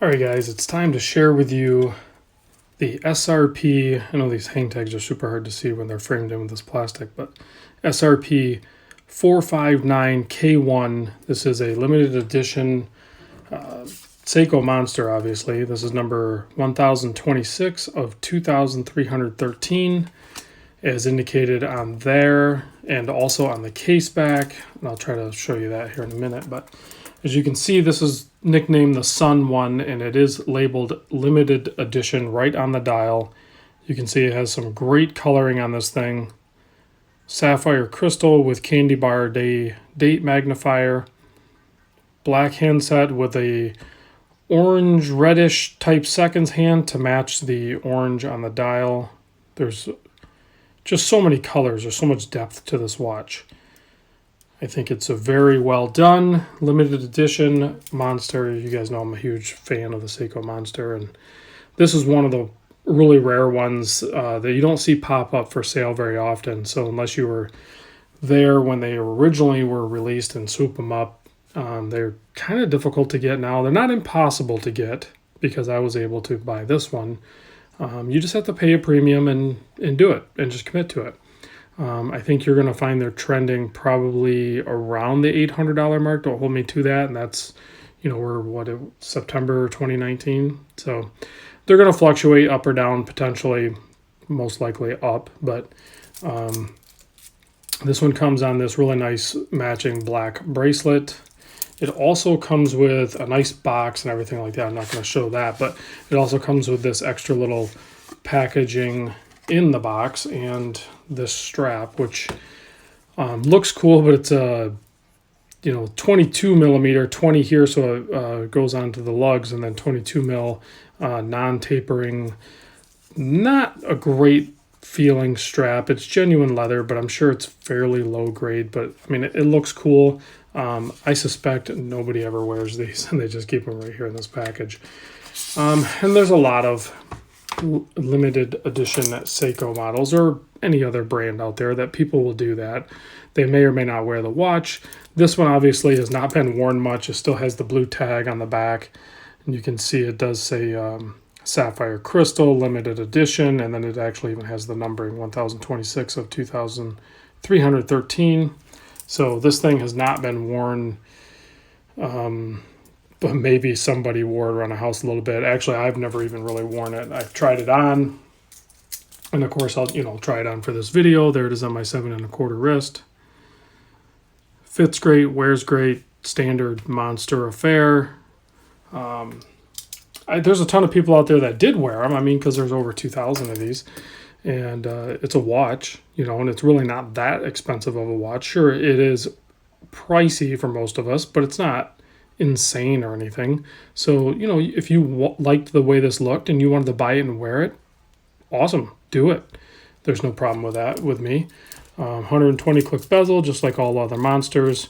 Alright guys, it's time to share with you the SRP, I know these hang tags are super hard to see when they're framed in with this plastic, but srp459K1. This is a limited edition Seiko monster, obviously. This is number 1026 of 2313, as indicated on there, and also on the case back. And I'll try to show you that here in a minute, but as you can see, this is nicknamed the Sun One, and it is labeled limited edition right on the dial. You can see it has some great coloring on this thing. Sapphire crystal with candy bar date magnifier. Black handset with a orange reddish type seconds hand to match the orange on the dial. There's just so many colors. There's so much depth to this watch. I think it's a very well done limited edition monster. You guys know I'm a huge fan of the Seiko monster, and this is one of the really rare ones that you don't see pop up for sale very often. So unless you were there when they originally were released and swoop them up, they're kind of difficult to get now. They're not impossible to get because I was able to buy this one. You just have to pay a premium and do it and just commit to it. I think you're going to find they're trending probably around the $800 mark. Don't hold me to that. And that's, we're September 2019. So they're going to fluctuate up or down, potentially, most likely up. But this one comes on this really nice matching black bracelet. It also comes with a nice box and everything like that. I'm not going to show that, but it also comes with this extra little packaging in the box and this strap, which looks cool, but it's a 22 millimeter, 20 here, so it goes onto the lugs, and then 22 mil non-tapering. Not a great feeling strap. It's genuine leather, but I'm sure it's fairly low grade. But I mean, it looks cool. I suspect nobody ever wears these, and they just keep them right here in this package. And there's a lot of limited edition Seiko models or any other brand out there that people will do that. They may or may not wear the watch. This one obviously has not been worn much. It still has the blue tag on the back, and you can see it does say sapphire crystal limited edition, and then it actually even has the numbering 1026 of 2313. So this thing has not been worn, but maybe somebody wore it around the house a little bit. Actually, I've never even really worn it. I've tried it on, and of course I'll try it on for this video. There it is on my 7 1/4 wrist. Fits great, wears great, standard monster affair. There's a ton of people out there that did wear them. I mean, because there's over 2,000 of these, and it's a watch, and it's really not that expensive of a watch. Sure, it is pricey for most of us, but it's not insane or anything. So if you liked the way this looked and you wanted to buy it and wear it, awesome, do it. There's no problem with that with me. 120 click bezel, just like all other monsters.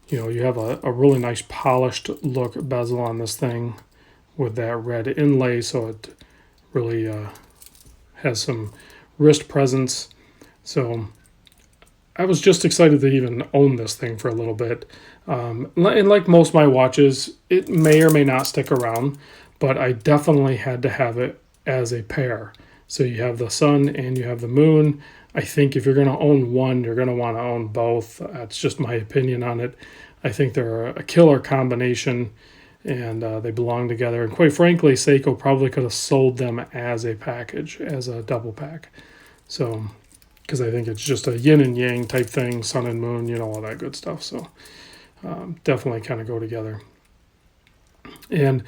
You have a really nice polished look bezel on this thing with that red inlay, so it really has some wrist presence. So I was just excited to even own this thing for a little bit. And like most of my watches, it may or may not stick around, but I definitely had to have it as a pair. So you have the sun and you have the moon. I think if you're going to own one, you're going to want to own both. That's just my opinion on it. I think they're a killer combination, and they belong together. And quite frankly, Seiko probably could have sold them as a package, as a double pack. So, because I think it's just a yin and yang type thing, sun and moon, all that good stuff. So definitely kind of go together. And,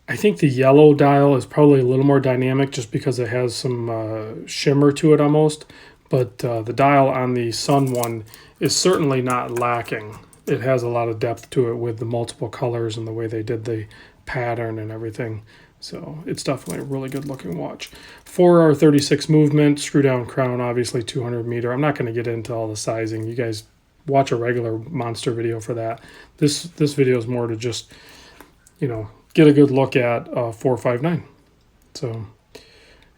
I think the yellow dial is probably a little more dynamic just because it has some shimmer to it almost. But the dial on the Sun One is certainly not lacking. It has a lot of depth to it with the multiple colors and the way they did the pattern and everything. So it's definitely a really good looking watch. 4R36 movement, screw down crown, obviously 200 meter. I'm not going to get into all the sizing. You guys watch a regular monster video for that. This video is more to just, get a good look at 459. So,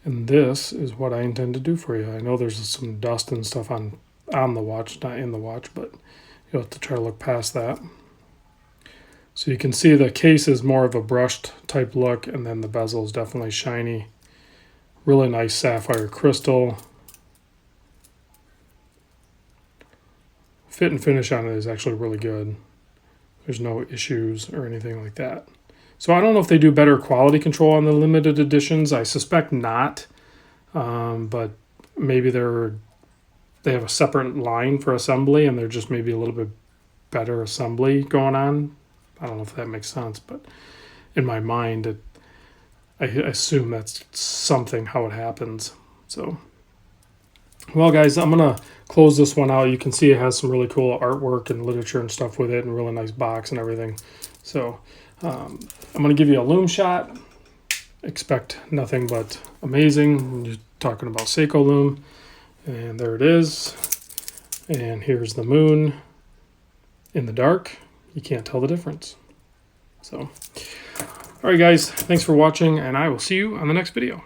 and this is what I intend to do for you. I know there's some dust and stuff on the watch, not in the watch, but you'll have to try to look past that. So you can see the case is more of a brushed type look, and then the bezel is definitely shiny. Really nice sapphire crystal. Fit and finish on it is actually really good. There's no issues or anything like that. So I don't know if they do better quality control on the limited editions. I suspect not, but maybe they have a separate line for assembly, and they're just maybe a little bit better assembly going on. I don't know if that makes sense, but in my mind, I assume that's something how it happens. So, well, guys, I'm gonna close this one out. You can see it has some really cool artwork and literature and stuff with it, and a really nice box and everything. So I'm gonna give you a Lume shot. Expect nothing but amazing. You're talking about Seiko Lume, and there it is. And here's the moon in the dark. You can't tell the difference. So, all right, guys, thanks for watching, and I will see you on the next video.